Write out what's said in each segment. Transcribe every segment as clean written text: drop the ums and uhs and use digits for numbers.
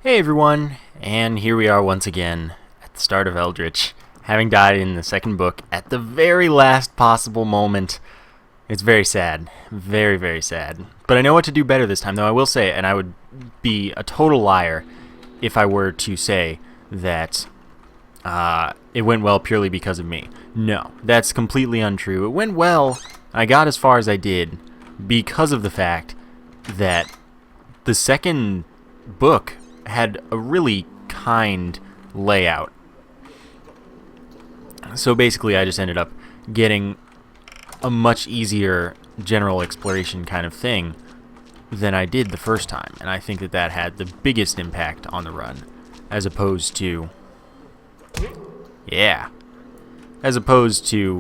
Hey everyone, and here we are once again at the start of Eldritch, having died in the second book at the very last possible moment. It's very sad, very, very sad. But I know what to do better this time, though I will say, and I would be a total liar if I were to say that it went well purely because of me. No, that's completely untrue. It went well, I got as far as I did, because of the fact that the second book had a really kind layout. So basically I just ended up getting a much easier general exploration kind of thing than I did the first time, and I think that that had the biggest impact on the run, as opposed to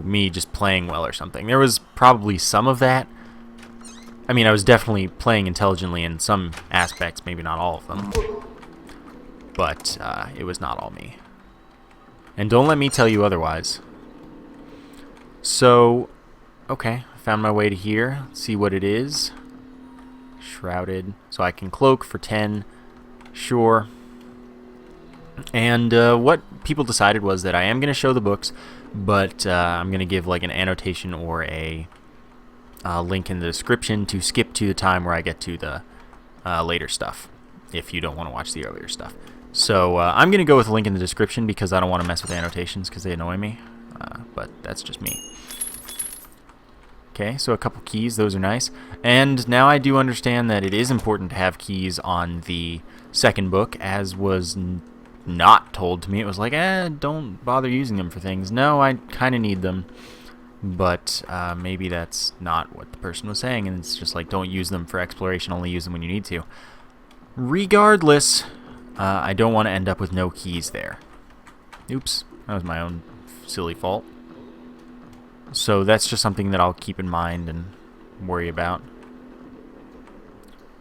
me just playing well or something. There was probably some of that. I mean, I was definitely playing intelligently in some aspects, maybe not all of them. But it was not all me. And don't let me tell you otherwise. So, okay, I found my way to here. Let's see what it is. Shrouded. So I can cloak for 10. Sure. And what people decided was that I am going to show the books, but I'm going to give like an annotation or a link in the description to skip to the time where I get to the later stuff, if you don't want to watch the earlier stuff. So I'm going to go with a link in the description because I don't want to mess with annotations because they annoy me, but that's just me. Okay, so a couple keys, those are nice. And now I do understand that it is important to have keys on the second book, as was not told to me. It was like, don't bother using them for things. No, I kind of need them. But maybe that's not what the person was saying, and it's just like, don't use them for exploration, only use them when you need to. Regardless, I don't want to end up with no keys there. Oops, that was my own silly fault. So that's just something that I'll keep in mind and worry about.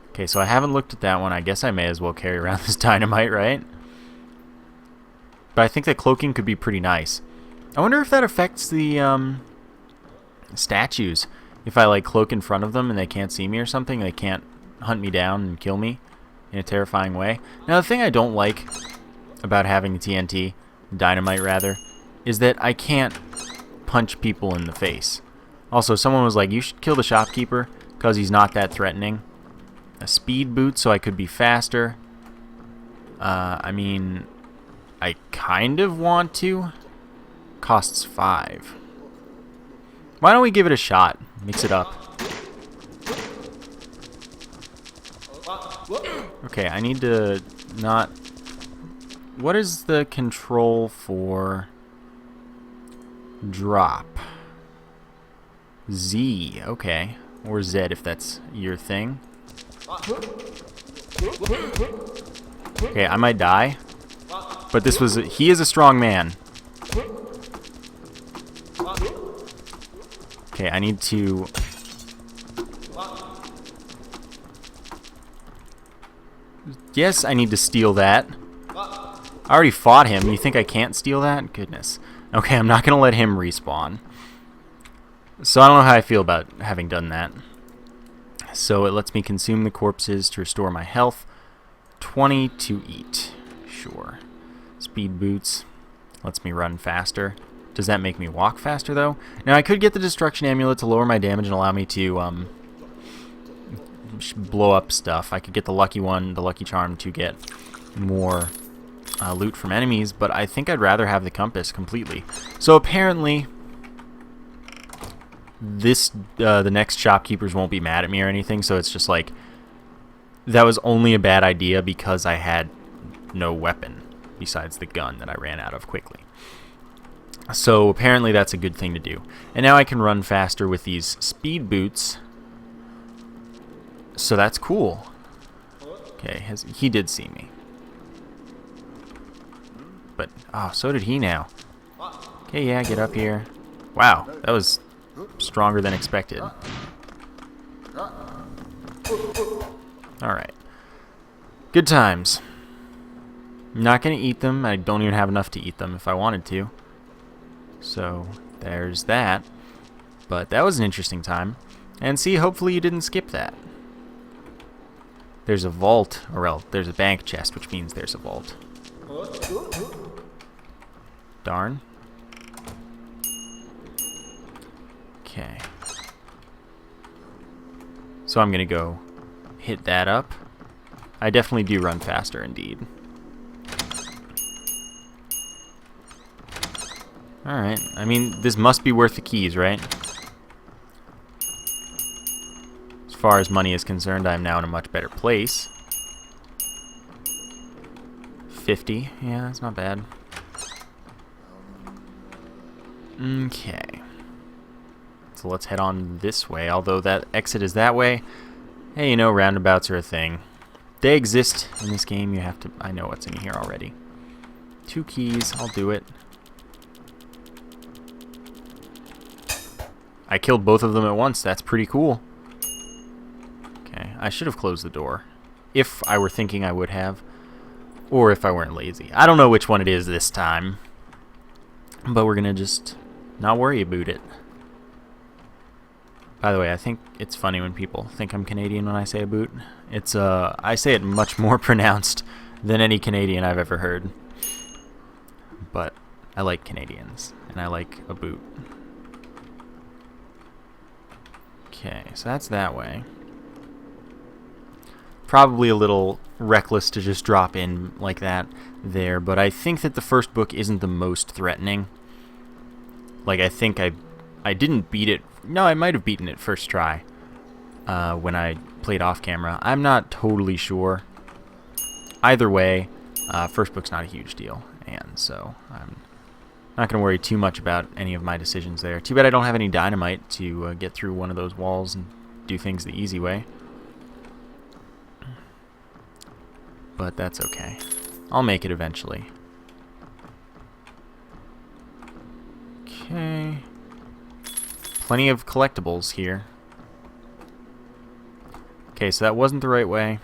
Okay, so I haven't looked at that one. I guess I may as well carry around this dynamite, right? But I think that cloaking could be pretty nice. I wonder if that affects the statues. If I like cloak in front of them and they can't see me or something, they can't hunt me down and kill me in a terrifying way. Now, the thing I don't like about having the TNT, dynamite rather, is that I can't punch people in the face. Also, someone was like, you should kill the shopkeeper because he's not that threatening. A speed boot so I could be faster. I mean, I kind of want to. Costs 5. Why don't we give it a shot? Mix it up. Okay, I need to not... What is the control for drop? Z, okay. Or Z if that's your thing. Okay, I might die. But this was... He is a strong man. Okay, I need to... Yes, I need to steal that. I already fought him. You think I can't steal that? Goodness. Okay, I'm not going to let him respawn. So I don't know how I feel about having done that. So it lets me consume the corpses to restore my health. 20 to eat. Sure. Speed boots. Lets me run faster. Does that make me walk faster, though? Now, I could get the Destruction Amulet to lower my damage and allow me to blow up stuff. I could get the Lucky one, the Lucky Charm, to get more loot from enemies, but I think I'd rather have the Compass completely. So apparently, the next shopkeepers won't be mad at me or anything, so it's just like, that was only a bad idea because I had no weapon besides the gun that I ran out of quickly. So apparently that's a good thing to do. And now I can run faster with these speed boots. So that's cool. Okay, he did see me. But, oh, so did he now. Okay, yeah, get up here. Wow, that was stronger than expected. Alright. Good times. I'm not going to eat them. I don't even have enough to eat them if I wanted to. So, there's that. But that was an interesting time. And see, hopefully you didn't skip that. there's a vault, or well, there's a bank chest, which means there's a vault. Darn. Okay. So I'm gonna go hit that up. I definitely do run faster indeed. Alright, I mean, this must be worth the keys, right? As far as money is concerned, I am now in a much better place. 50, yeah, that's not bad. Okay. So let's head on this way, although that exit is that way. Hey, you know, roundabouts are a thing. They exist in this game. You have to... I know what's in here already. 2 keys, I'll do it. I killed both of them at once. That's pretty cool. Okay, I should have closed the door. If I were thinking I would have. Or if I weren't lazy. I don't know which one it is this time. But we're going to just not worry about it. By the way, I think it's funny when people think I'm Canadian when I say a boot. It's I say it much more pronounced than any Canadian I've ever heard. But I like Canadians, and I like a boot. Okay, so that's that way. Probably a little reckless to just drop in like that there, but I think that the first book isn't the most threatening. Like, I think I didn't beat it. No, I might have beaten it first try when I played off camera. I'm not totally sure. Either way, first book's not a huge deal, and so I'm not going to worry too much about any of my decisions there. Too bad I don't have any dynamite to get through one of those walls and do things the easy way. But that's okay. I'll make it eventually. Okay. Plenty of collectibles here. Okay, so that wasn't the right way.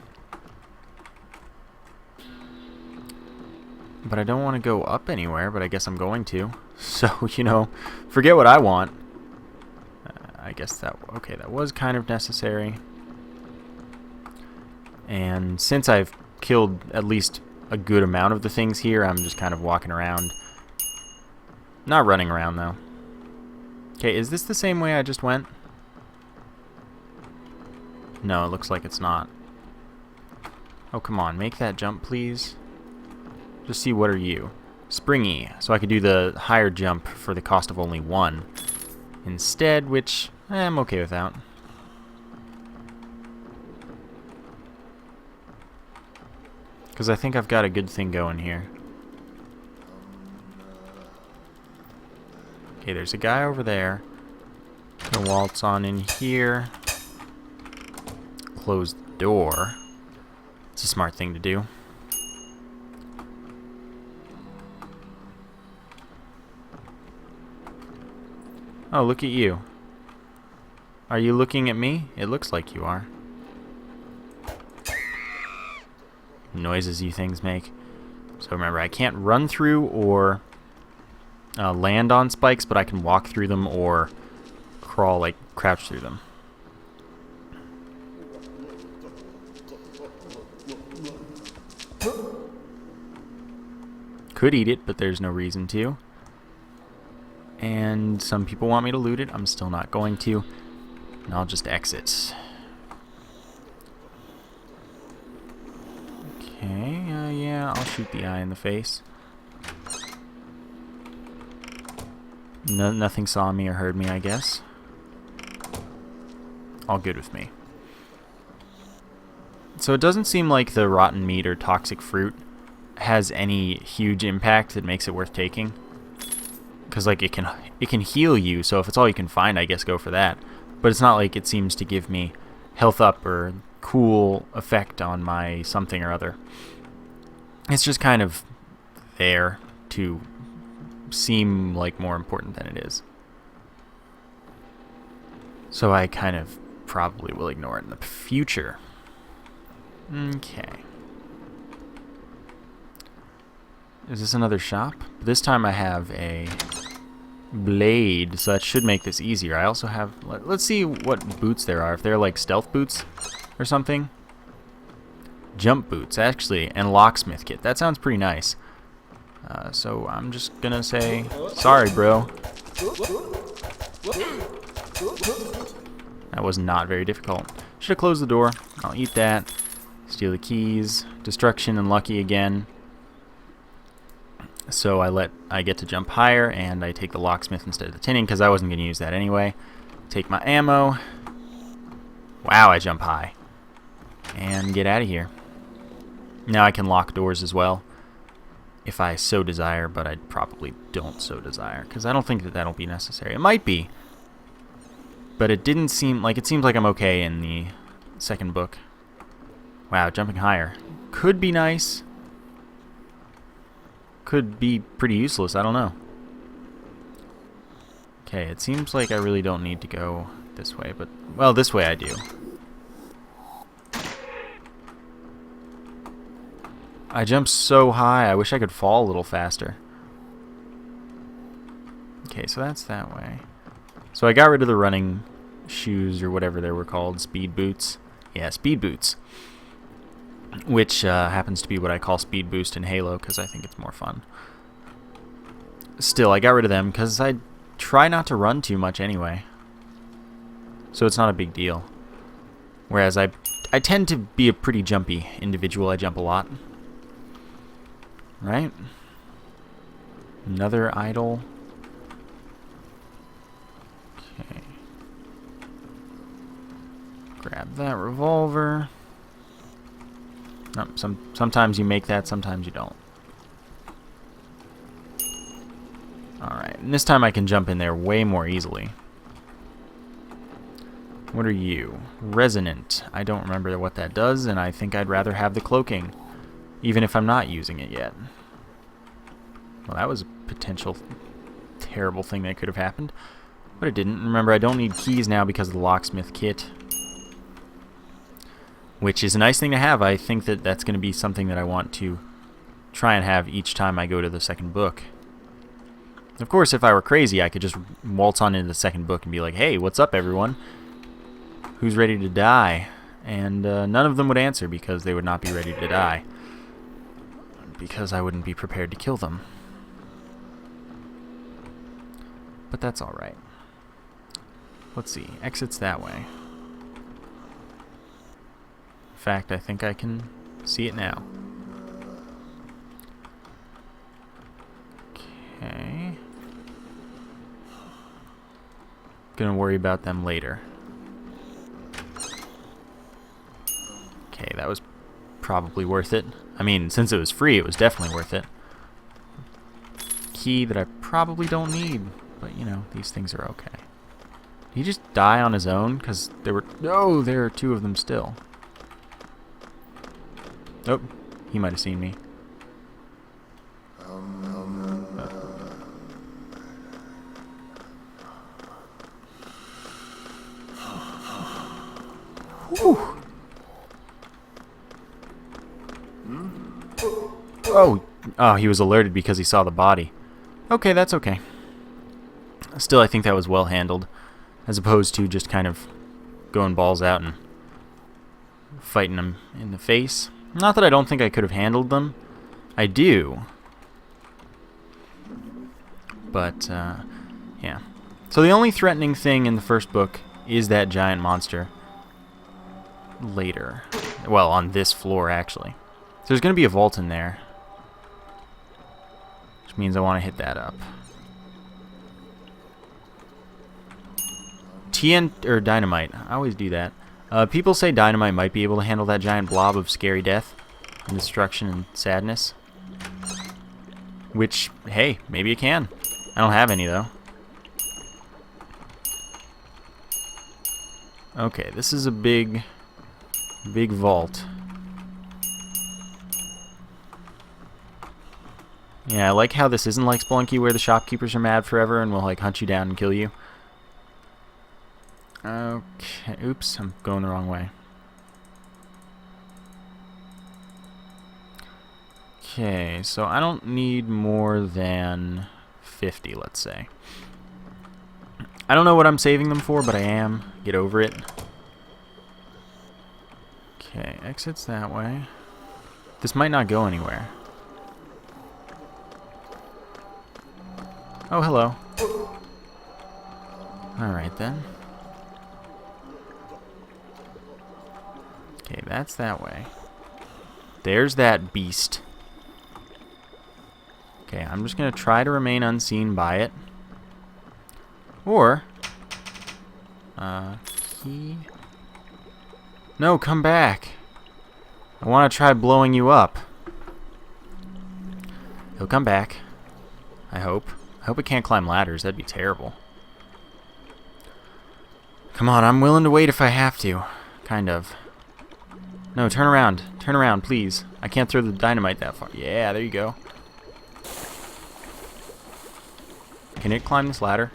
But I don't want to go up anywhere, but I guess I'm going to. So, you know, forget what I want. I guess that... Okay, that was kind of necessary. And since I've killed at least a good amount of the things here, I'm just kind of walking around. Not running around, though. Okay, is this the same way I just went? No, it looks like it's not. Oh, come on, make that jump, please. Just see, what are you? Springy, so I could do the higher jump for the cost of only 1 instead, which I'm okay with that. Because I think I've got a good thing going here. Okay, there's a guy over there. Gonna waltz on in here. Close the door. It's a smart thing to do. Oh, look at you. Are you looking at me? It looks like you are. Noises you things make. So remember, I can't run through or land on spikes, but I can walk through them or crawl, like crouch through them. Could eat it, but there's no reason to. And some people want me to loot it. I'm still not going to. And I'll just exit. Okay, yeah, I'll shoot the eye in the face. Nothing saw me or heard me, I guess. All good with me. So it doesn't seem like the rotten meat or toxic fruit has any huge impact that makes it worth taking. Because like it can heal you, so if it's all you can find, I guess go for that. But it's not like it seems to give me health up or cool effect on my something or other. It's just kind of there to seem like more important than it is. So I kind of probably will ignore it in the future. Okay. Is this another shop? This time I have a blade, so that should make this easier. I also have... Let's see what boots there are. If they're like stealth boots or something. jump boots, actually, and locksmith kit. That sounds pretty nice. So I'm just gonna say, sorry, bro. That was not very difficult. Should have closed the door. I'll eat that. Steal the keys. Destruction and lucky again. So I get to jump higher, and I take the locksmith instead of the tinning because I wasn't going to use that anyway. Take my ammo. Wow, I jump high. And get out of here. Now I can lock doors as well, if I so desire, but I probably don't so desire because I don't think that that'll be necessary. It might be, but it didn't seem like it seems like I'm okay in the second book. Wow, jumping higher could be nice. Could be pretty useless, I don't know. Okay, it seems like I really don't need to go this way, but, well, this way I do. I jumped so high, I wish I could fall a little faster. Okay, so that's that way. So I got rid of the running shoes, or whatever they were called, speed boots. Yeah, speed boots. Which happens to be what I call speed boost in Halo, because I think it's more fun. Still, I got rid of them, because I try not to run too much anyway. So it's not a big deal. Whereas I tend to be a pretty jumpy individual. I jump a lot. Right? Another idol. Okay. Grab that revolver. No, sometimes you make that, sometimes you don't. Alright, and this time I can jump in there way more easily. What are you? Resonant. I don't remember what that does, and I think I'd rather have the cloaking, even if I'm not using it yet. Well, that was a potential terrible thing that could have happened, but it didn't. Remember, I don't need keys now because of the locksmith kit, which is a nice thing to have. I think that that's going to be something that I want to try and have each time I go to the second book. Of course, if I were crazy, I could just waltz on into the second book and be like, hey, what's up, everyone? Who's ready to die? And none of them would answer because they would not be ready to die. Because I wouldn't be prepared to kill them. But that's alright. Let's see. Exits that way. In fact, I think I can see it now. Okay. Gonna worry about them later. Okay, that was probably worth it. I mean, since it was free, it was definitely worth it. Key that I probably don't need, but you know, these things are okay. Did he just die on his own? Because there were... No, there are two of them still. Oh, he might have seen me. Whew. Oh, he was alerted because he saw the body. Okay, that's okay. Still, I think that was well handled, as opposed to just kind of going balls out and fighting them in the face. Not that I don't think I could have handled them. I do. But, yeah. So the only threatening thing in the first book is that giant monster. Later. Well, on this floor, actually. So there's going to be a vault in there. Which means I want to hit that up. Or dynamite. I always do that. People say dynamite might be able to handle that giant blob of scary death and destruction and sadness. Which, hey, maybe it can. I don't have any, though. Okay, this is a big vault. Yeah, I like how this isn't like Spelunky, where the shopkeepers are mad forever and will like hunt you down and kill you. Okay, oops, I'm going the wrong way. Okay, so I don't need more than 50, let's say. I don't know what I'm saving them for, but I am. Get over it. Okay, exits that way. This might not go anywhere. Oh, hello. Alright then. Okay, that's that way. There's that beast. Okay, I'm just going to try to remain unseen by it. Or... key... No, come back. I want to try blowing you up. He'll come back. I hope. I hope it can't climb ladders. That'd be terrible. Come on, I'm willing to wait if I have to. Kind of. No, turn around. Turn around, please. I can't throw the dynamite that far. Yeah, there you go. Can it climb this ladder?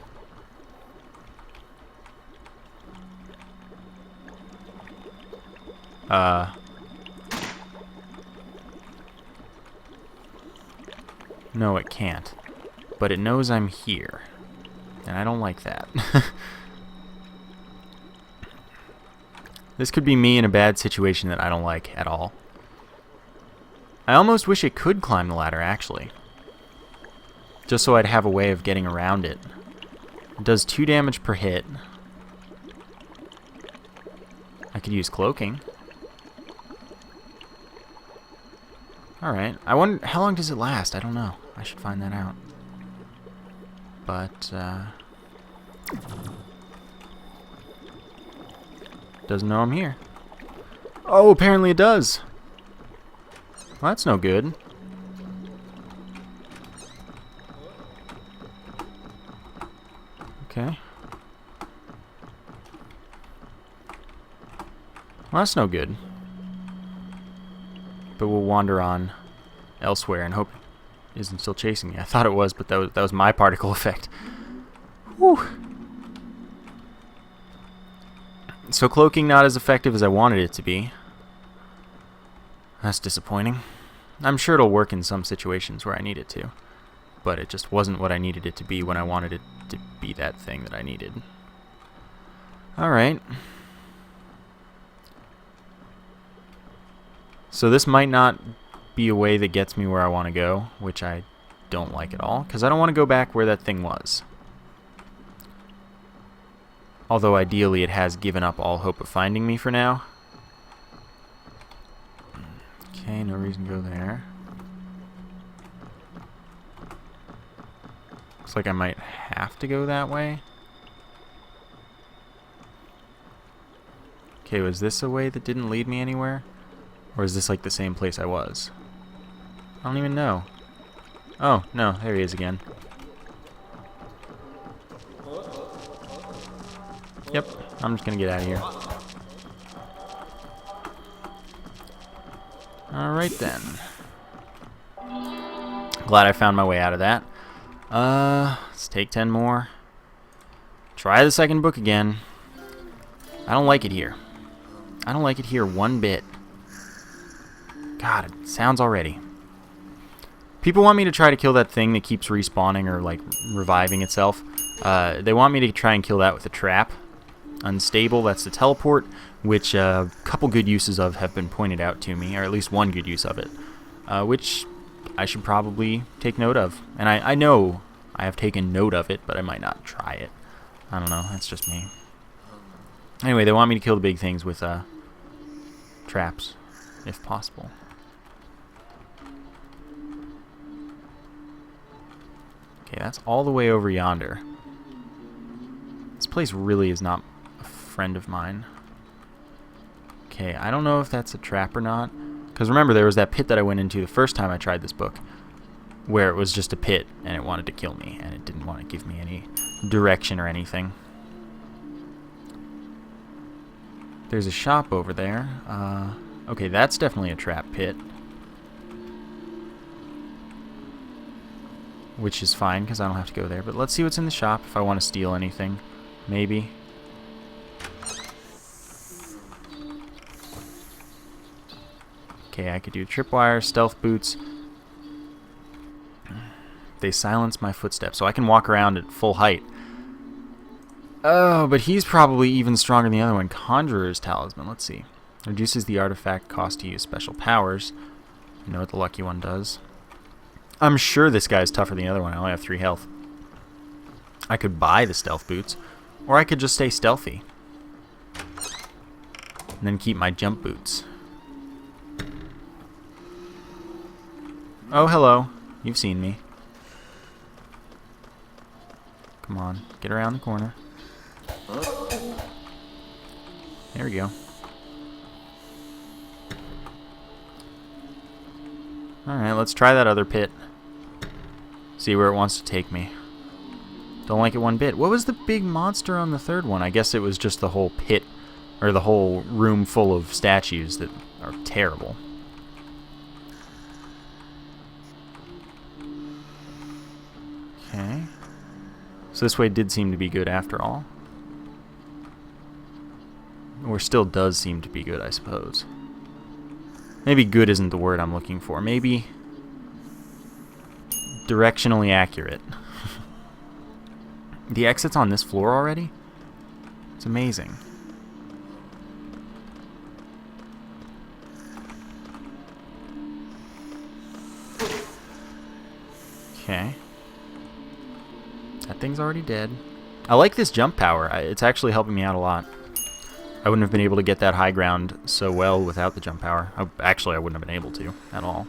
No, it can't. But it knows I'm here. And I don't like that. This could be me in a bad situation that I don't like at all. I almost wish it could climb the ladder, actually. Just so I'd have a way of getting around it. It does 2 damage per hit. I could use cloaking. Alright. I wonder, how long does it last? I don't know. I should find that out. But, doesn't know I'm here. Oh, apparently it does. Well, that's no good. Okay. Well, that's no good. But we'll wander on elsewhere and hope it isn't still chasing me. I thought it was, but that was my particle effect. Whew. So cloaking not as effective as I wanted it to be. That's disappointing. I'm sure it'll work in some situations where I need it to. But it just wasn't what I needed it to be when I wanted it to be that thing that I needed. Alright. So this might not be a way that gets me where I want to go, which I don't like at all, because I don't want to go back where that thing was. Although ideally it has given up all hope of finding me for now. Okay, no reason to go there. Looks like I might have to go that way. Okay, was this a way that didn't lead me anywhere? Or is this like the same place I was? I don't even know. Oh, no, there he is again. Yep, I'm just gonna get out of here. Alright then. Glad I found my way out of that. Let's take 10 more. Try the second book again. I don't like it here. I don't like it here one bit. God, it sounds already. People want me to try to kill that thing that keeps respawning or, like, reviving itself. They want me to try and kill that with a trap. Unstable, that's the teleport, which a couple good uses of have been pointed out to me, or at least one good use of it, which I should probably take note of. And I know I have taken note of it, but I might not try it. I don't know, that's just me. Anyway, they want me to kill the big things with traps, if possible. Okay, that's all the way over yonder. This place really is not a friend of mine. Okay, I don't know if that's a trap or not. Because remember, there was that pit that I went into the first time I tried this book, where it was just a pit, and it wanted to kill me, and it didn't want to give me any direction or anything. There's a shop over there. Okay, that's definitely a trap pit. Which is fine, because I don't have to go there. But let's see what's in the shop if I want to steal anything. Maybe. Okay, I could do tripwire, stealth boots. They silence my footsteps, so I can walk around at full height. Oh, but he's probably even stronger than the other one. Conjurer's Talisman, let's see. Reduces the artifact cost to use special powers. You know what the lucky one does? I'm sure this guy's tougher than the other one. I only have 3 health. I could buy the stealth boots, or I could just stay stealthy. And then keep my jump boots. Oh, hello. You've seen me. Come on, get around the corner. There we go. Alright, let's try that other pit. See where it wants to take me. Don't like it one bit. What was the big monster on the third one? I guess it was just the whole pit, or the whole room full of statues that are terrible. Okay. So this way did seem to be good after all. Or still does seem to be good, I suppose. Maybe good isn't the word I'm looking for. Maybe directionally accurate. The exit's on this floor already? It's amazing. Okay. That thing's already dead. I like this jump power. It's actually helping me out a lot. I wouldn't have been able to get that high ground so well without the jump power. Actually, I wouldn't have been able to at all.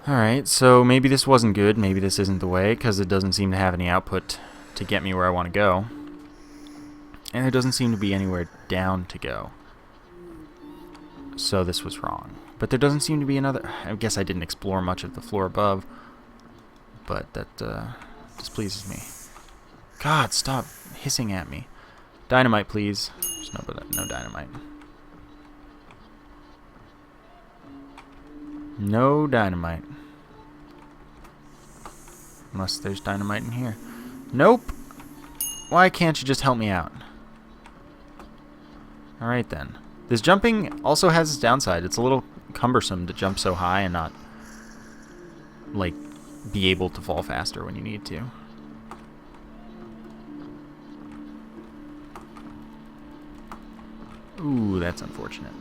Alright, so maybe this wasn't good. Maybe this isn't the way, because it doesn't seem to have any output to get me where I want to go. And there doesn't seem to be anywhere down to go. So this was wrong. But there doesn't seem to be another... I guess I didn't explore much of the floor above. But that displeases me. God, stop hissing at me. Dynamite, please. There's no dynamite. No dynamite. Unless there's dynamite in here. Nope. Why can't you just help me out? Alright then. This jumping also has its downside. It's a little cumbersome to jump so high and not, like, be able to fall faster when you need to. Ooh, that's unfortunate.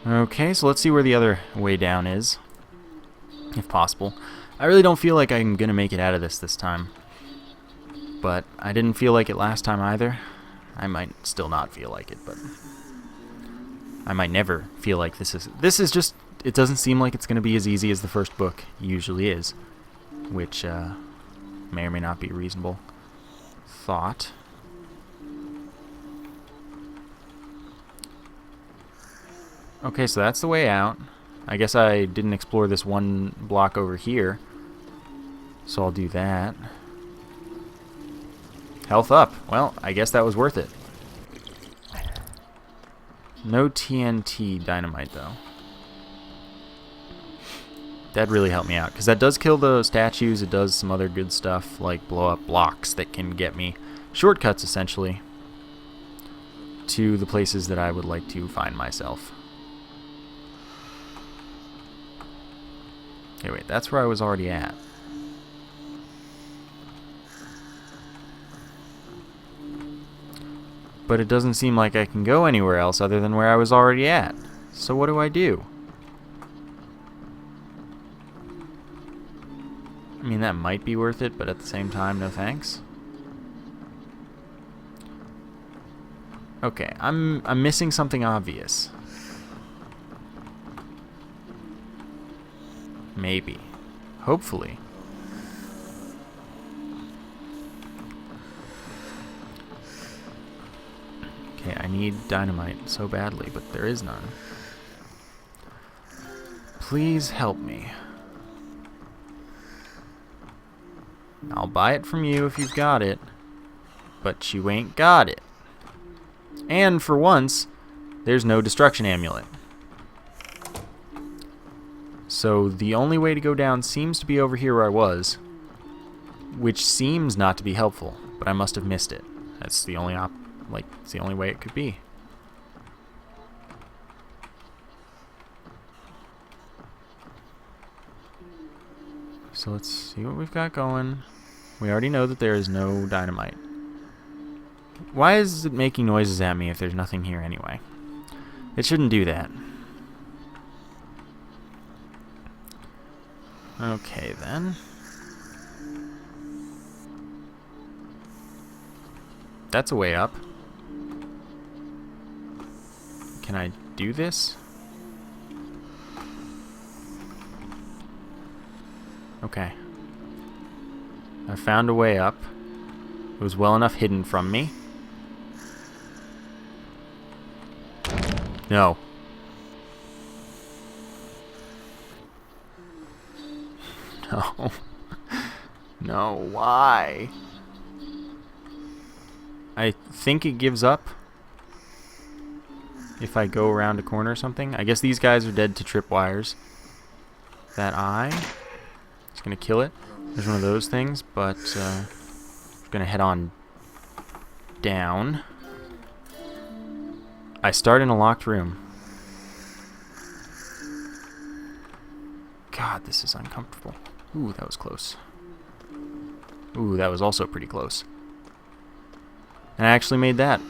Okay, so let's see where the other way down is, if possible. I really don't feel like I'm going to make it out of this time. But I didn't feel like it last time either. I might still not feel like it, but I might never feel like this is just... It doesn't seem like it's going to be as easy as the first book usually is, which may or may not be a reasonable thought. Okay, so that's the way out. I guess I didn't explore this one block over here, so I'll do that. Health up. Well, I guess that was worth it. No TNT dynamite, though. That really helped me out, because that does kill the statues. It does some other good stuff, like blow up blocks that can get me shortcuts, essentially, to the places that I would like to find myself. Okay, wait, that's where I was already at. But it doesn't seem like I can go anywhere else other than where I was already at. So what do I do? I mean, that might be worth it, but at the same time, no thanks. Okay, I'm missing something obvious. Maybe. Hopefully. Okay, I need dynamite so badly, but there is none. Please help me. I'll buy it from you if you've got it, but you ain't got it. And for once, there's no destruction amulet. So the only way to go down seems to be over here where I was, which seems not to be helpful, but I must have missed it. That's the only it's the only way it could be. So let's see what we've got going. We already know that there is no dynamite. Why is it making noises at me if there's nothing here anyway? It shouldn't do that. Okay, then. That's a way up. Can I do this? Okay. I found a way up. It was well enough hidden from me. No. No. No, why? I think it gives up if I go around a corner or something. I guess these guys are dead to tripwires. That eye is going to kill it. There's one of those things, but we're going to head on down. I start in a locked room. God, this is uncomfortable. Ooh, that was close. Ooh, that was also pretty close. And I actually made that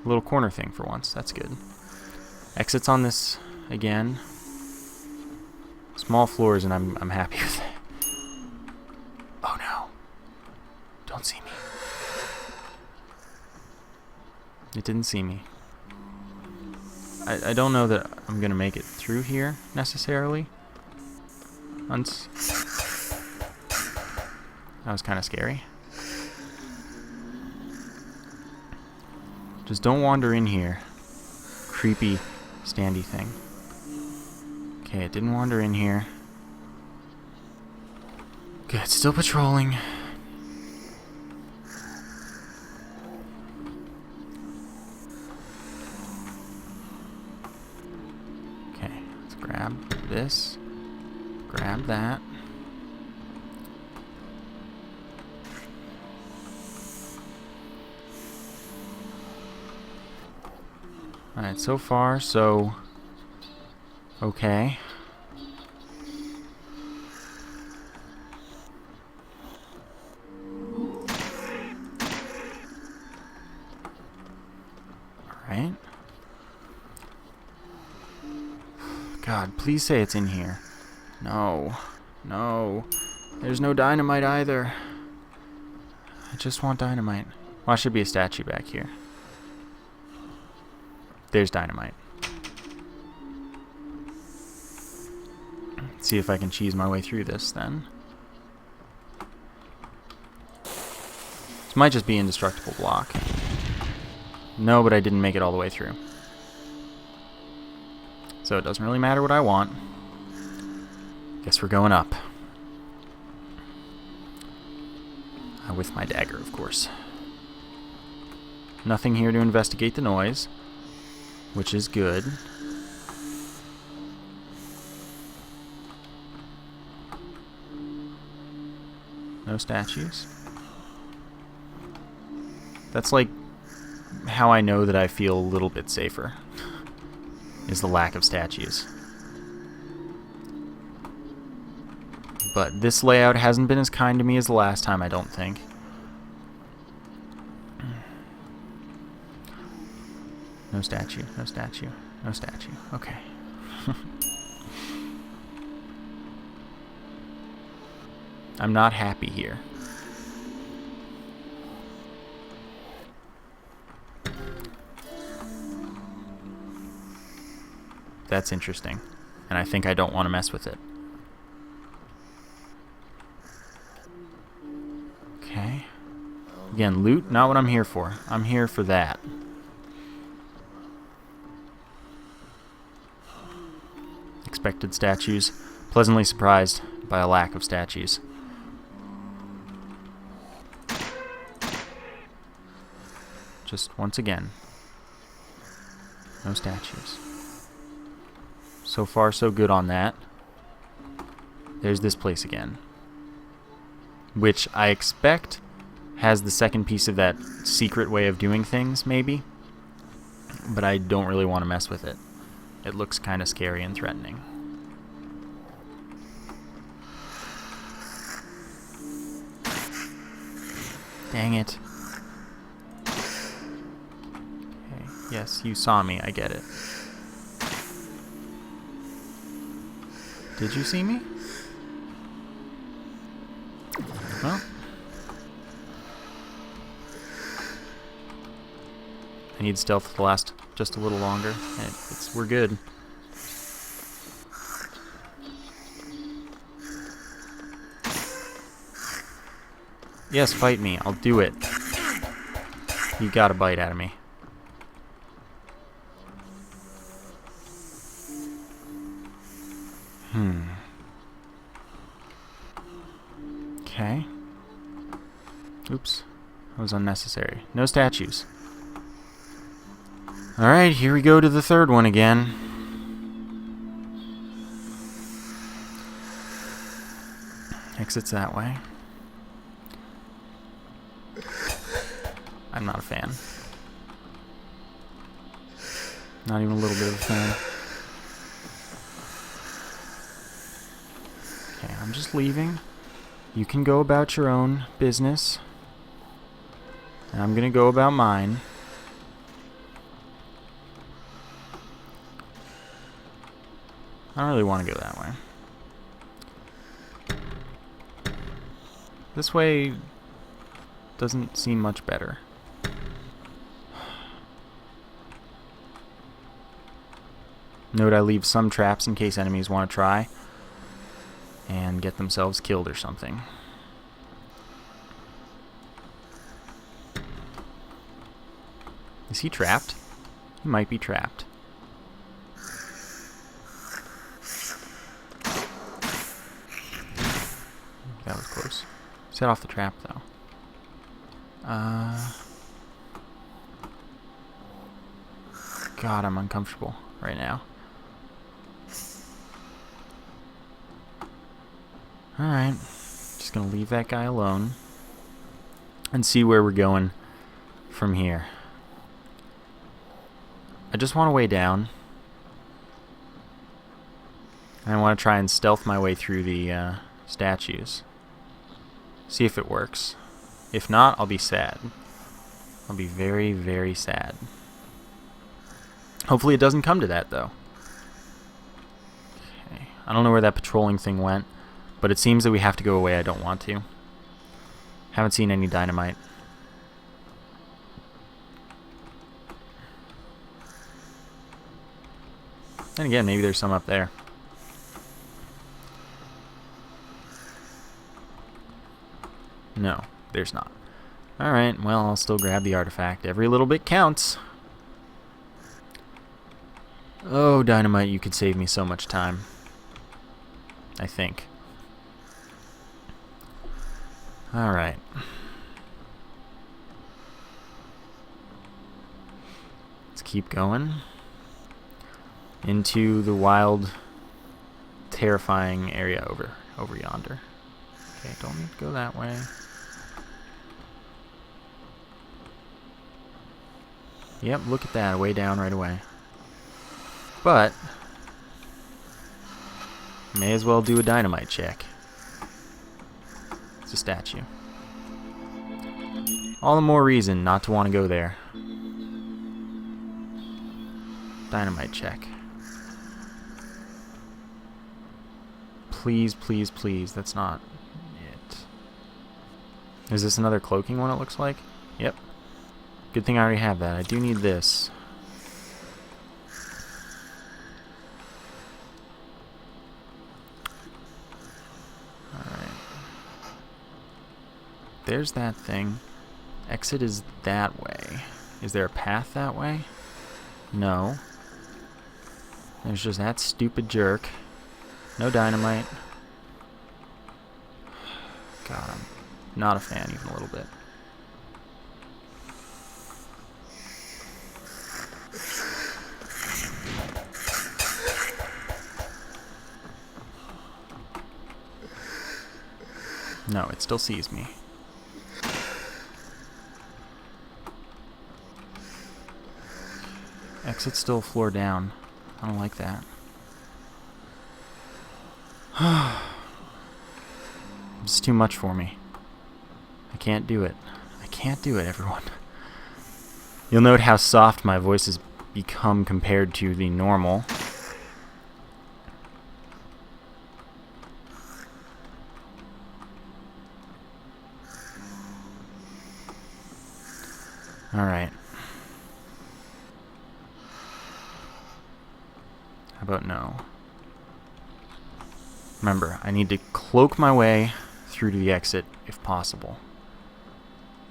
little corner thing for once. That's good. Exits on this again. Small floors, and I'm happy with it. Oh no. Don't see me. It didn't see me. I don't know that I'm going to make it through here, necessarily. That was kind of scary. Just don't wander in here. Creepy, standy thing. Okay, it didn't wander in here. Good, still patrolling. Okay, let's grab this. Grab that. Alright, so far, so okay. Alright. God, please say it's in here. No. No. There's no dynamite either. I just want dynamite. Well, there should be a statue back here. There's dynamite. Let's see if I can cheese my way through this then. This might just be indestructible block. No, but I didn't make it all the way through. So it doesn't really matter what I want. Guess we're going up. With my dagger, of course. Nothing here to investigate the noise, which is good. No statues. That's like how I know that I feel a little bit safer, is the lack of statues. But this layout hasn't been as kind to me as the last time, I don't think. No statue, no statue, no statue. Okay. I'm not happy here. That's interesting. And I think I don't want to mess with it. Okay. Again, loot, not what I'm here for. I'm here for that. Expected statues. Pleasantly surprised by a lack of statues. Just once again. No statues. So far, so good on that. There's this place again, which I expect has the second piece of that secret way of doing things, maybe. But I don't really want to mess with it. It looks kind of scary and threatening. Dang it. Okay. Yes, you saw me. I get it. Did you see me? Well. I need stealth to last just a little longer. And we're good. Yes, fight me. I'll do it. You got a bite out of me. Okay. Oops. That was unnecessary. No statues. Alright, here we go to the third one again. Exits that way. I'm not a fan. Not even a little bit of a fan. Okay, I'm just leaving. You can go about your own business. And I'm gonna go about mine. I don't really want to go that way. This way doesn't seem much better. Note I leave some traps in case enemies want to try and get themselves killed or something. Is he trapped? He might be trapped. That was close. Set off the trap, though. God, I'm uncomfortable right now. Alright. Just gonna leave that guy alone and see where we're going from here. I just want to way down. I want to try and stealth my way through the statues. See if it works. If not, I'll be sad. I'll be very, very sad. Hopefully it doesn't come to that, though. Okay. I don't know where that patrolling thing went, but it seems that we have to go away. I don't want to. Haven't seen any dynamite. And again, maybe there's some up there. No, there's not. Alright, well, I'll still grab the artifact. Every little bit counts. Oh, dynamite, you could save me so much time. I think. Alright. Let's keep going. Into the wild, terrifying area over yonder. Okay, don't need to go that way. Yep, look at that, way down right away. But may as well do a dynamite check. It's a statue. All the more reason not to want to go there. Dynamite check. Please, please, please. That's not it. Is this another cloaking one, it looks like? Yep. Good thing I already have that. I do need this. Alright. There's that thing. Exit is that way. Is there a path that way? No. There's just that stupid jerk. No dynamite. God, I'm not a fan even a little bit. No, it still sees me. Exit's still floor down. I don't like that. It's too much for me. I can't do it. I can't do it, everyone. You'll note how soft my voice has become compared to the normal. Alright. How about no? Remember, I need to cloak my way through to the exit if possible.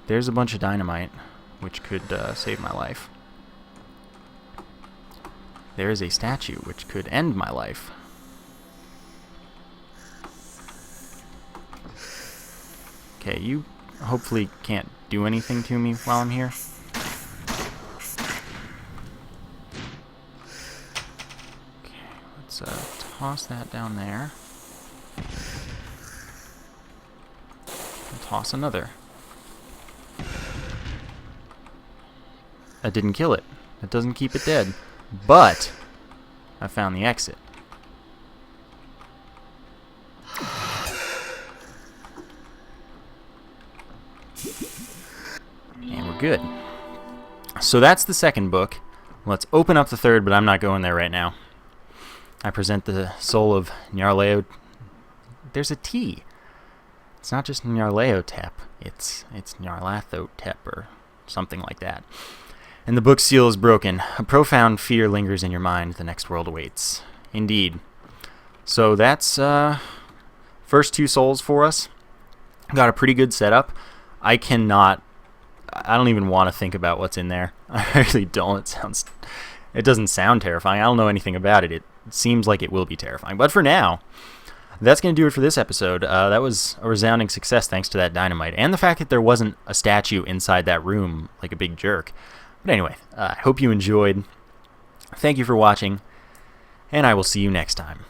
There's a bunch of dynamite, which could save my life. There is a statue, which could end my life. Okay, you hopefully can't do anything to me while I'm here. Okay, let's toss that down there. And toss another. That didn't kill it. That doesn't keep it dead. But I found the exit. And we're good. So that's the second book. Let's open up the third, but I'm not going there right now. I present the soul of Nyarlathotep. There's a T. It's not just Nyarlathotep. It's Nyarlathotep or something like that. And the book seal is broken. A profound fear lingers in your mind. The next world awaits. Indeed. So that's first 2 souls for us. Got a pretty good setup. I don't even want to think about what's in there. I really don't. It doesn't sound terrifying. I don't know anything about it. It seems like it will be terrifying. But for now, that's going to do it for this episode. That was a resounding success thanks to that dynamite. And the fact that there wasn't a statue inside that room like a big jerk. But anyway, I hope you enjoyed. Thank you for watching. And I will see you next time.